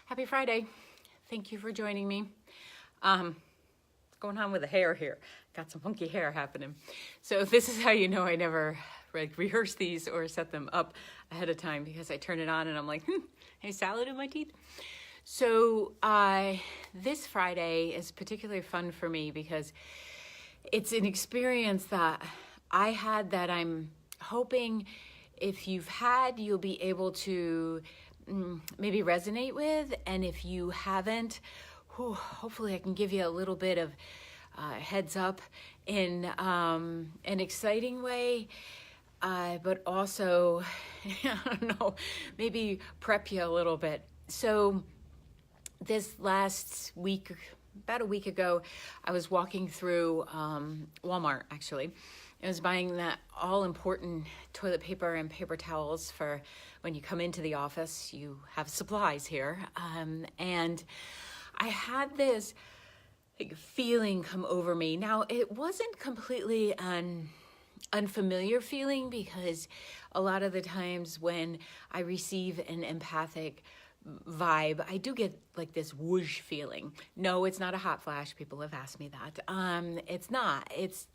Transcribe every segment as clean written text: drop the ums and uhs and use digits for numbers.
Happy Friday. Thank you for joining me. What's going on with the hair here? Got some funky hair happening. So this is how you know I never rehearse these or set them up ahead of time, because I turn it on and I'm like, hey, salad in my teeth. So this Friday is particularly fun for me because it's an experience that I had that I'm hoping if you've had, you'll be able to maybe resonate with. And if you haven't, hopefully I can give you a little bit of heads up in an exciting way, but also, I don't know, maybe prep you a little bit. So this last week, about a week ago, I was walking through Walmart, actually. I was buying that all-important toilet paper and paper towels for when you come into the office. You have supplies here. And I had this feeling come over me. Now, it wasn't completely an unfamiliar feeling, because a lot of the times when I receive an empathic vibe, I do get like this whoosh feeling. No, it's not a hot flash. People have asked me that. It's not. It's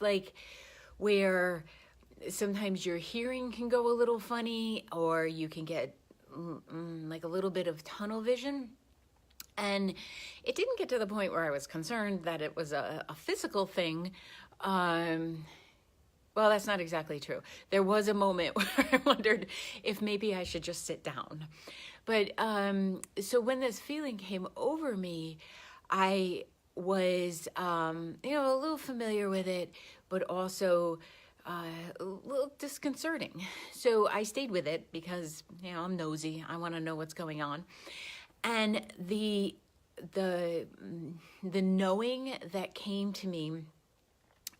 like where sometimes your hearing can go a little funny, or you can get like a little bit of tunnel vision. And it didn't get to the point where I was concerned that it was a physical thing. Well, that's not exactly true. There was a moment where I wondered if maybe I should just sit down. But so when this feeling came over me, I was, a little familiar with it, but also a little disconcerting. So I stayed with it because, I'm nosy. I want to know what's going on. And the knowing that came to me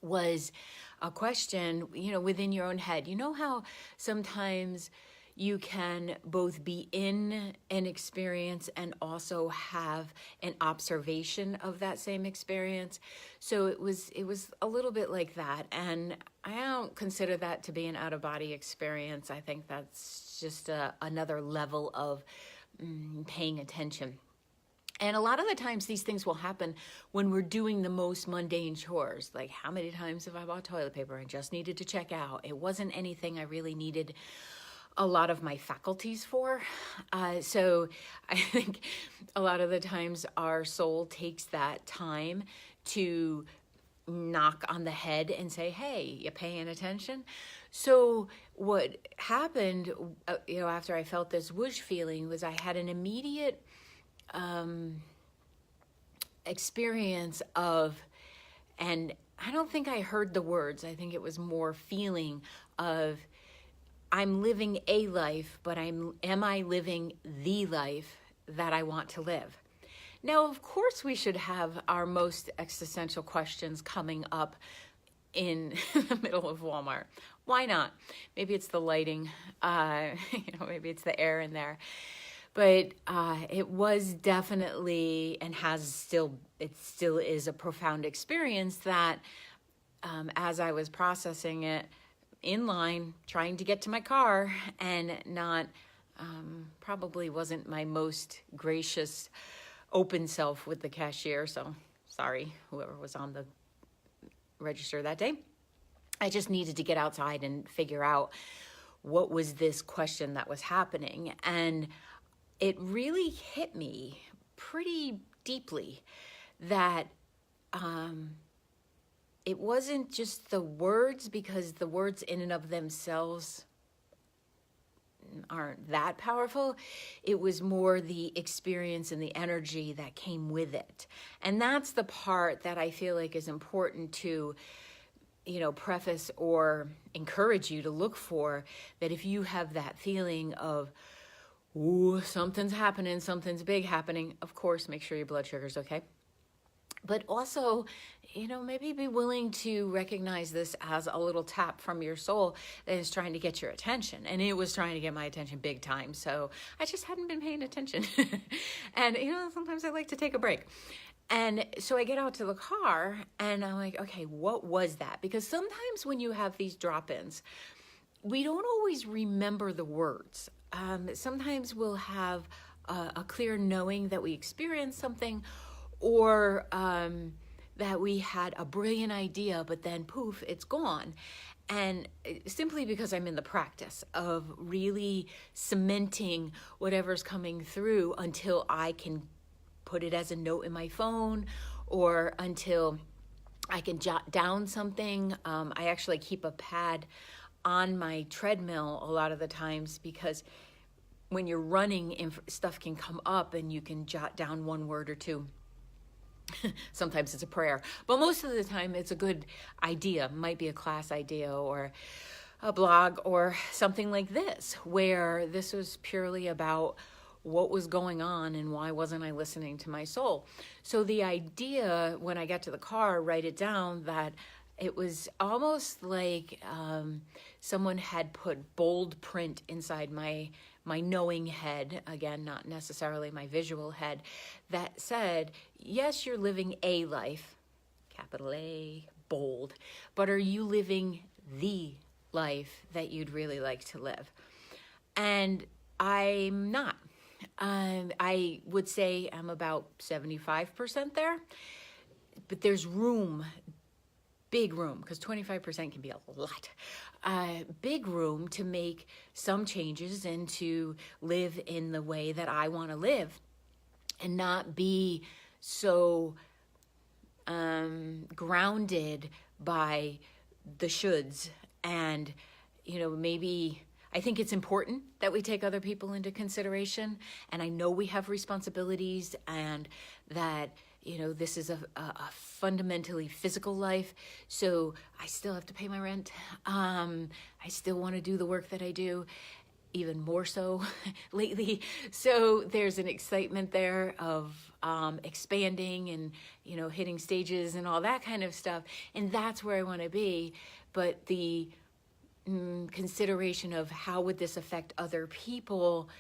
was a question, within your own head. You know how sometimes you can both be in an experience and also have an observation of that same experience? So it was a little bit like that. And I don't consider that to be an out-of-body experience. I think that's just another level of paying attention. And a lot of the times these things will happen when we're doing the most mundane chores. Like, how many times have I bought toilet paper and just needed to check out? It wasn't anything I really needed a lot of my faculties for. So I think a lot of the times our soul takes that time to knock on the head and say, hey, you paying attention? So what happened, after I felt this whoosh feeling, was I had an immediate experience of, and I don't think I heard the words, I think it was more feeling of, I'm living a life, but am I living the life that I want to live? Now, of course, we should have our most existential questions coming up in the middle of Walmart. Why not? Maybe it's the lighting, maybe it's the air in there. But it was definitely, and it still is a profound experience that as I was processing it in line, trying to get to my car, and not, probably wasn't my most gracious open self with the cashier. So sorry, whoever was on the register that day. I just needed to get outside and figure out what was this question that was happening. And it really hit me pretty deeply that it wasn't just the words, because the words in and of themselves aren't that powerful. It was more the experience and the energy that came with it. And that's the part that I feel like is important to preface or encourage you to look for, that if you have that feeling of, ooh, something's happening, something's big happening, of course, make sure your blood sugar's okay. But also, maybe be willing to recognize this as a little tap from your soul that is trying to get your attention. And it was trying to get my attention big time. So I just hadn't been paying attention. And, sometimes I like to take a break. And so I get out to the car and I'm like, okay, what was that? Because sometimes when you have these drop-ins, we don't always remember the words. Sometimes we'll have a clear knowing that we experienced something, or that we had a brilliant idea, but then poof, it's gone. And simply because I'm in the practice of really cementing whatever's coming through until I can put it as a note in my phone, or until I can jot down something. I actually keep a pad on my treadmill a lot of the times, because when you're running, stuff can come up and you can jot down one word or two. Sometimes it's a prayer, but most of the time it's a good idea. Might be a class idea or a blog or something like this, where this was purely about what was going on and why wasn't I listening to my soul. So the idea, when I got to the car, write it down, that it was almost like someone had put bold print inside my knowing head, again, not necessarily my visual head, that said, yes, you're living a life, capital A, bold, but are you living the life that you'd really like to live? And I'm not. I would say I'm about 75% there, but there's room, big room, because 25% can be a lot. Big room to make some changes and to live in the way that I want to live, and not be so grounded by the shoulds. And, maybe I think it's important that we take other people into consideration. And I know we have responsibilities, and that, this is a fundamentally physical life. So I still have to pay my rent. I still want to do the work that I do, even more so lately. So there's an excitement there of expanding and, hitting stages and all that kind of stuff. And that's where I want to be. But the consideration of how would this affect other people,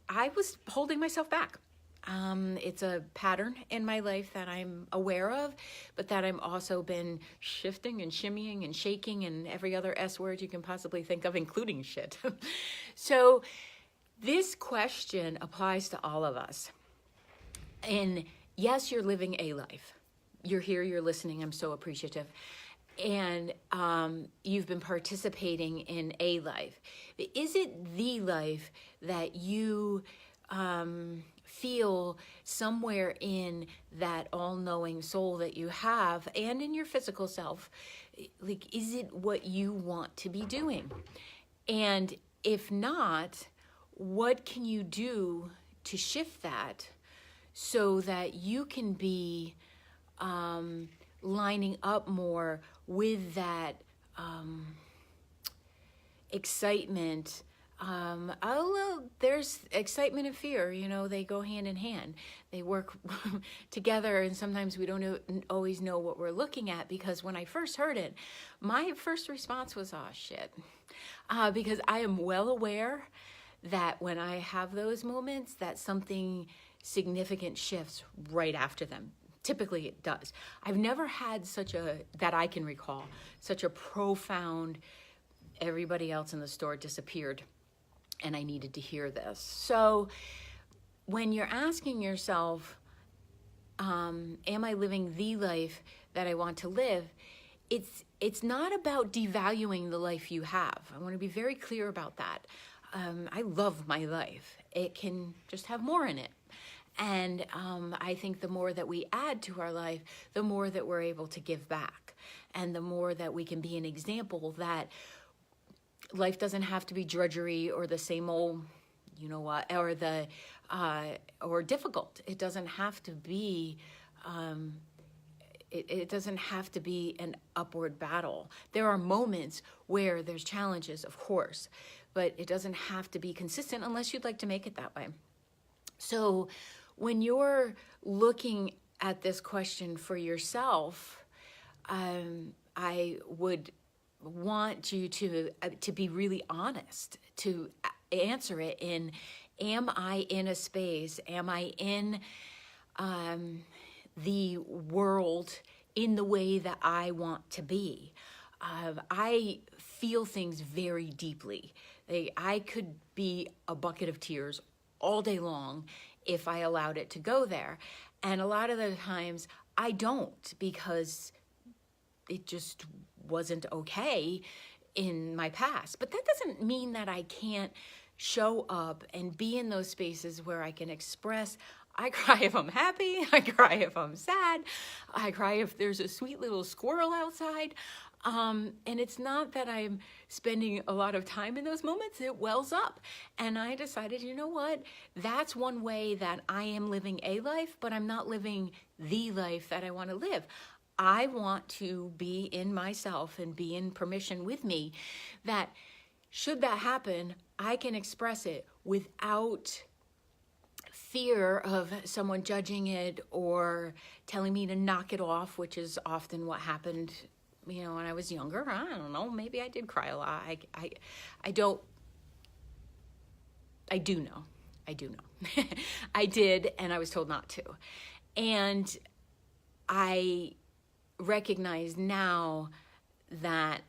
I was holding myself back. It's a pattern in my life that I'm aware of, but that I'm also been shifting and shimmying and shaking and every other S word you can possibly think of, including shit. So this question applies to all of us. And yes, you're living a life. You're here, you're listening. I'm so appreciative. And you've been participating in a life. Is it the life that you feel somewhere in that all-knowing soul that you have, and in your physical self? Like, is it what you want to be doing? And if not, what can you do to shift that so that you can be lining up more with that excitement? There's excitement and fear, they go hand in hand. They work together, and sometimes we don't always know what we're looking at, because when I first heard it, my first response was, oh, shit. Because I am well aware that when I have those moments, that something significant shifts right after them. Typically it does. I've never had that I can recall, such a profound, everybody else in the store disappeared, and I needed to hear this. So when you're asking yourself, am I living the life that I want to live? It's not about devaluing the life you have. I want to be very clear about that. I love my life. It can just have more in it. And I think the more that we add to our life, the more that we're able to give back, and the more that we can be an example that life doesn't have to be drudgery or the same old, or difficult. It doesn't have to be. It doesn't have to be an upward battle. There are moments where there's challenges, of course, but it doesn't have to be consistent unless you'd like to make it that way. So when you're looking at this question for yourself, I would want you to be really honest, to answer it in, am I in a space, am I in the world in the way that I want to be? I feel things very deeply. I could be a bucket of tears all day long if I allowed it to go there. And a lot of the times I don't, because it just wasn't okay in my past. But that doesn't mean that I can't show up and be in those spaces where I can express. I cry if I'm happy, I cry if I'm sad, I cry if there's a sweet little squirrel outside. And it's not that I'm spending a lot of time in those moments, it wells up. And I decided, you know what? That's one way that I am living a life, but I'm not living the life that I want to live. I want to be in myself and be in permission with me that should that happen, I can express it without fear of someone judging it or telling me to knock it off, which is often what happened, when I was younger. I don't know, maybe I did cry a lot. I do know. I did, and I was told not to. And I recognize now that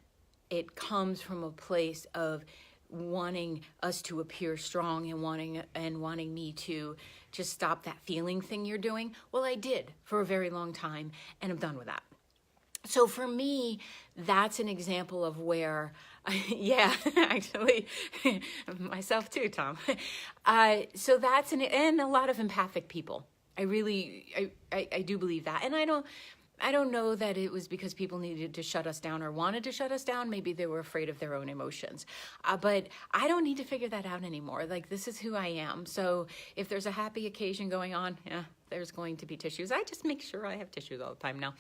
it comes from a place of wanting us to appear strong and wanting me to just stop that feeling thing you're doing. Well, I did for a very long time, and I'm done with that. So for me, that's an example of where, yeah, actually, myself too, Tom. So that's and a lot of empathic people. I do believe that. And I don't know that it was because people needed to shut us down or wanted to shut us down. Maybe they were afraid of their own emotions. But I don't need to figure that out anymore. Like, this is who I am. So if there's a happy occasion going on, yeah, there's going to be tissues. I just make sure I have tissues all the time now.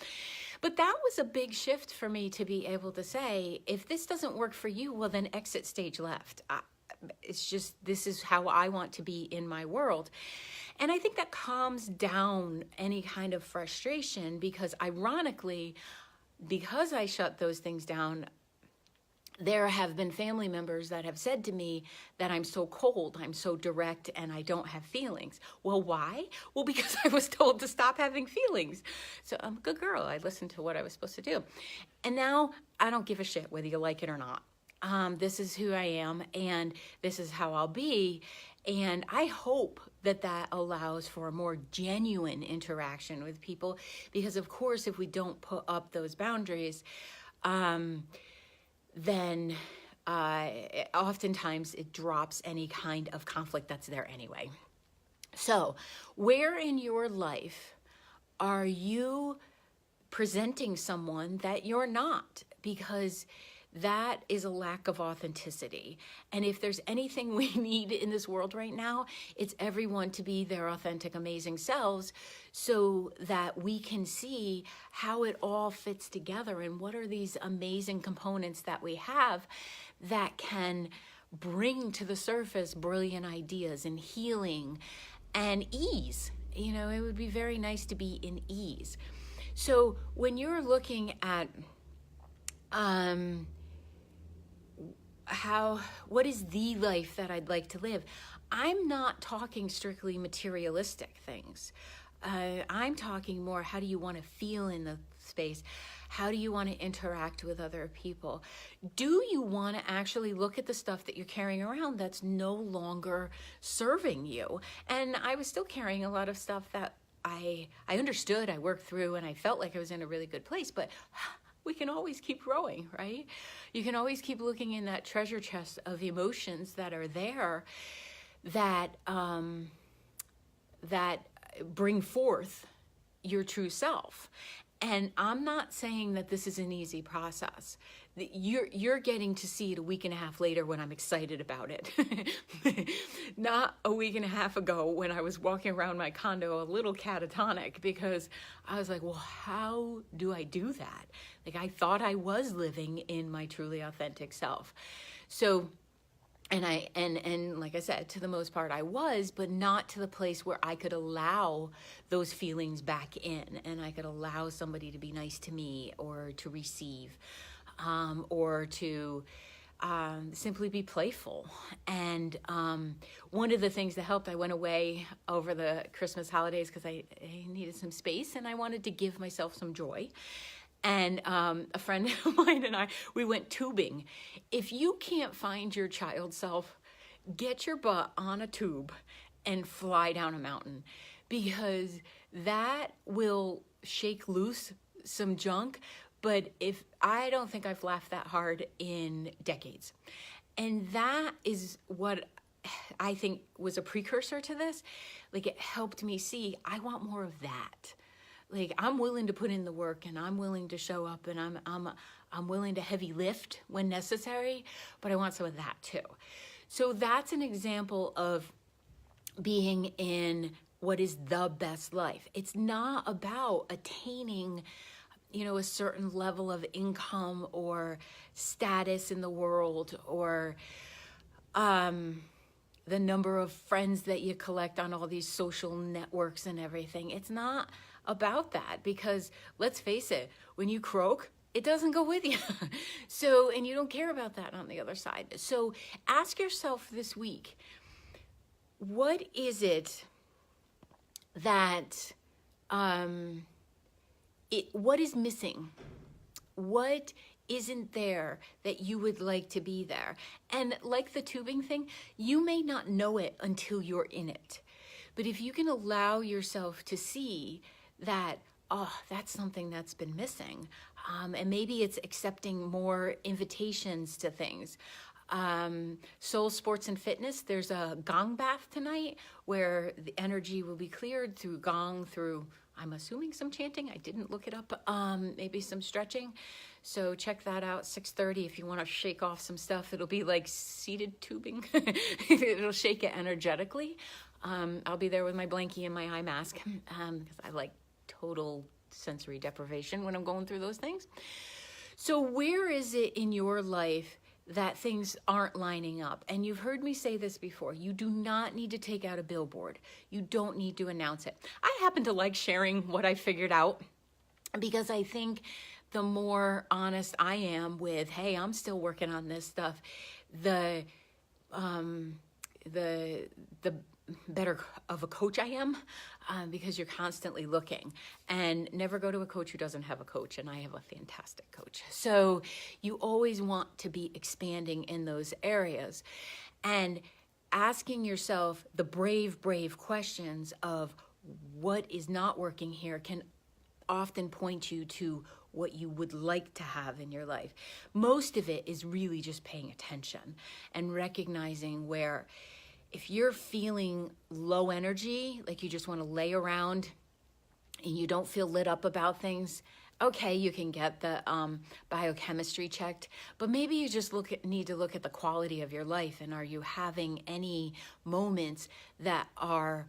But that was a big shift for me to be able to say, if this doesn't work for you, well, then exit stage left. It's just, this is how I want to be in my world. And I think that calms down any kind of frustration, because ironically, because I shut those things down, there have been family members that have said to me that I'm so cold, I'm so direct, and I don't have feelings. Well, why? Well, because I was told to stop having feelings. So I'm a good girl. I listened to what I was supposed to do. And now I don't give a shit whether you like it or not. This is who I am, and this is how I'll be. And I hope that that allows for a more genuine interaction with people, because of course, if we don't put up those boundaries, then oftentimes it drops any kind of conflict that's there anyway. So where in your life are you presenting someone that you're not? Because that is a lack of authenticity. And if there's anything we need in this world right now, it's everyone to be their authentic, amazing selves, so that we can see how it all fits together and what are these amazing components that we have that can bring to the surface brilliant ideas and healing and ease. It would be very nice to be in ease. So when you're looking at what is the life that I'd like to live? I'm not talking strictly materialistic things. I'm talking more, how do you want to feel in the space? How do you want to interact with other people? Do you want to actually look at the stuff that you're carrying around that's no longer serving you? And I was still carrying a lot of stuff that I understood, I worked through, and I felt like I was in a really good place, but we can always keep growing, right? You can always keep looking in that treasure chest of emotions that are there that bring forth your true self. And I'm not saying that this is an easy process. You're getting to see it a week and a half later when I'm excited about it. Not a week and a half ago when I was walking around my condo a little catatonic, because I was like, well, how do I do that? Like, I thought I was living in my truly authentic self. So, and like I said, to the most part I was, but not to the place where I could allow those feelings back in, and I could allow somebody to be nice to me or to receive, or to simply be playful. And one of the things that helped, I went away over the Christmas holidays because I needed some space and I wanted to give myself some joy. And a friend of mine and I, we went tubing. If you can't find your child self, get your butt on a tube and fly down a mountain, because that will shake loose some junk. But I don't think I've laughed that hard in decades. And that is what I think was a precursor to this. Like, it helped me see, I want more of that. Like, I'm willing to put in the work, and I'm willing to show up, and I'm willing to heavy lift when necessary, but I want some of that too. So that's an example of being in what is the best life. It's not about attaining, a certain level of income or status in the world, or the number of friends that you collect on all these social networks and everything. It's not about that, because let's face it, when you croak, it doesn't go with you. So, and you don't care about that on the other side. So ask yourself this week, what is it that, what is missing? What isn't there that you would like to be there? And like the tubing thing, you may not know it until you're in it. But if you can allow yourself to see that, oh, that's something that's been missing. And maybe it's accepting more invitations to things. Soul Sports and Fitness, there's a gong bath tonight where the energy will be cleared through gong, through, I'm assuming, some chanting. I didn't look it up. Maybe some stretching. So check that out, 6:30, if you want to shake off some stuff. It'll be like seated tubing. It'll shake it energetically. I'll be there with my blankie and my eye mask, because I like total sensory deprivation when I'm going through those things. So where is it in your life that things aren't lining up? And you've heard me say this before. You do not need to take out a billboard. You don't need to announce it. I happen to like sharing what I figured out, because I think the more honest I am with, hey, I'm still working on this stuff, the better of a coach I am, because you're constantly looking. And never go to a coach who doesn't have a coach, and I have a fantastic coach. So you always want to be expanding in those areas, and asking yourself the brave questions of what is not working here can often point you to what you would like to have in your life. Most of it is really just paying attention and recognizing where, if you're feeling low energy, like you just want to lay around and you don't feel lit up about things, okay, you can get the biochemistry checked, but maybe you just need to look at the quality of your life, and are you having any moments that are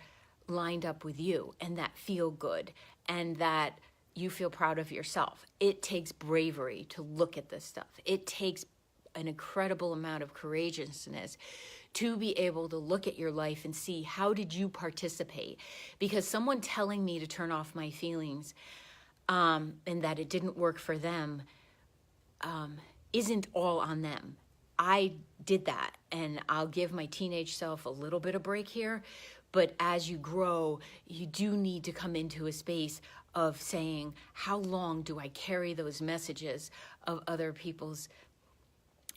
lined up with you and that feel good and that you feel proud of yourself. It takes bravery to look at this stuff. It takes an incredible amount of courageousness to be able to look at your life and see, how did you participate? Because someone telling me to turn off my feelings and that it didn't work for them isn't all on them. I did that, and I'll give my teenage self a little bit of break here. But as you grow, you do need to come into a space of saying, how long do I carry those messages of other people's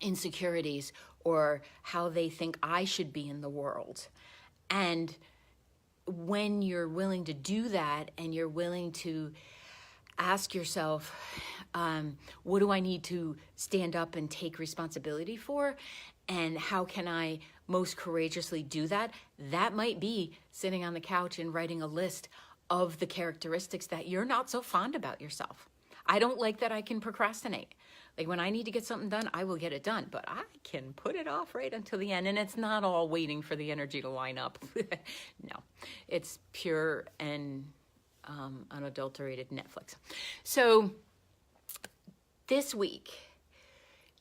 insecurities or how they think I should be in the world? And when you're willing to do that, and you're willing to ask yourself, what do I need to stand up and take responsibility for? And how can I most courageously do that? That might be sitting on the couch and writing a list of the characteristics that you're not so fond about yourself. I don't like that I can procrastinate. Like, when I need to get something done, I will get it done, but I can put it off right until the end, and it's not all waiting for the energy to line up. No, it's pure and unadulterated Netflix. So this week,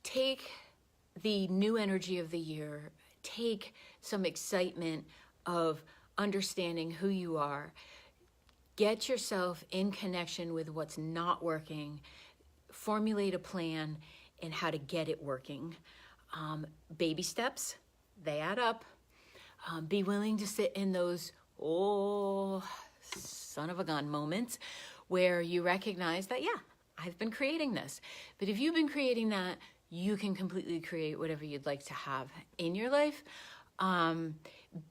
take the new energy of the year, take some excitement of understanding who you are, get yourself in connection with what's not working, formulate a plan in how to get it working. Baby steps, they add up. Be willing to sit in those, oh, son of a gun moments where you recognize that, yeah, I've been creating this. But if you've been creating that, you can completely create whatever you'd like to have in your life.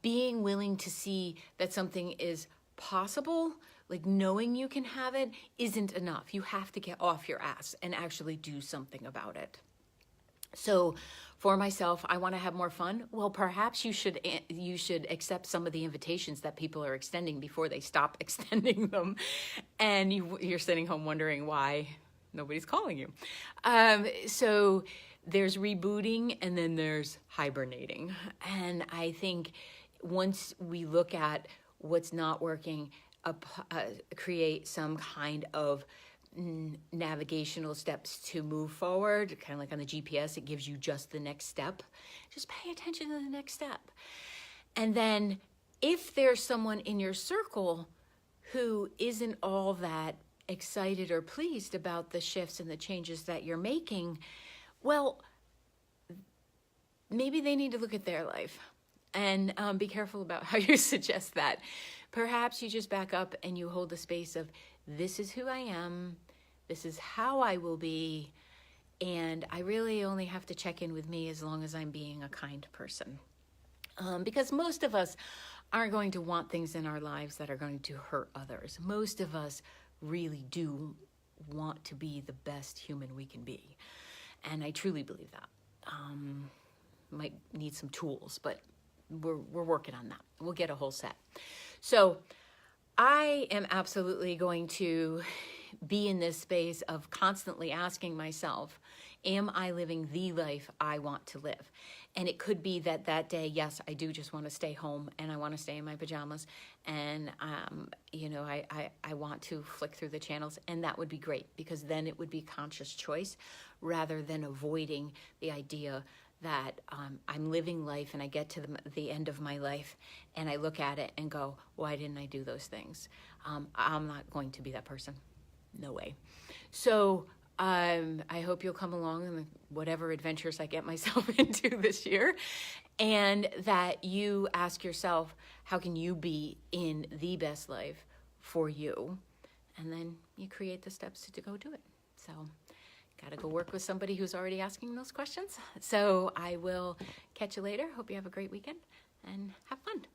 being willing to see that something is possible, like knowing you can have it, isn't enough. You have to get off your ass and actually do something about it. So for myself, I want to have more fun. Well, perhaps you should accept some of the invitations that people are extending before they stop extending them, and you're sitting home wondering why nobody's calling you. So there's rebooting, and then there's hibernating. And I think once we look at what's not working, create some kind of navigational steps to move forward, kind of like on the GPS, it gives you just the next step. Just pay attention to the next step. And then if there's someone in your circle who isn't all that excited or pleased about the shifts and the changes that you're making, well, maybe they need to look at their life and be careful about how you suggest that. Perhaps you just back up and you hold the space of, this is who I am, this is how I will be, and I really only have to check in with me as long as I'm being a kind person. Because most of us aren't going to want things in our lives that are going to hurt others. Most of us really do want to be the best human we can be. And I truly believe that. Might need some tools, but we're working on that. We'll get a whole set. So I am absolutely going to be in this space of constantly asking myself, am I living the life I want to live? And it could be that day, yes, I do just want to stay home and I want to stay in my pajamas, and I want to flick through the channels, and that would be great, because then it would be conscious choice rather than avoiding the idea that I'm living life and I get to the end of my life and I look at it and go, why didn't I do those things? I'm not going to be that person. No way. So I hope you'll come along in whatever adventures I get myself into this year, and that you ask yourself, how can you be in the best life for you? And then you create the steps to go do it. So got to go work with somebody who's already asking those questions. So I will catch you later. Hope you have a great weekend and have fun.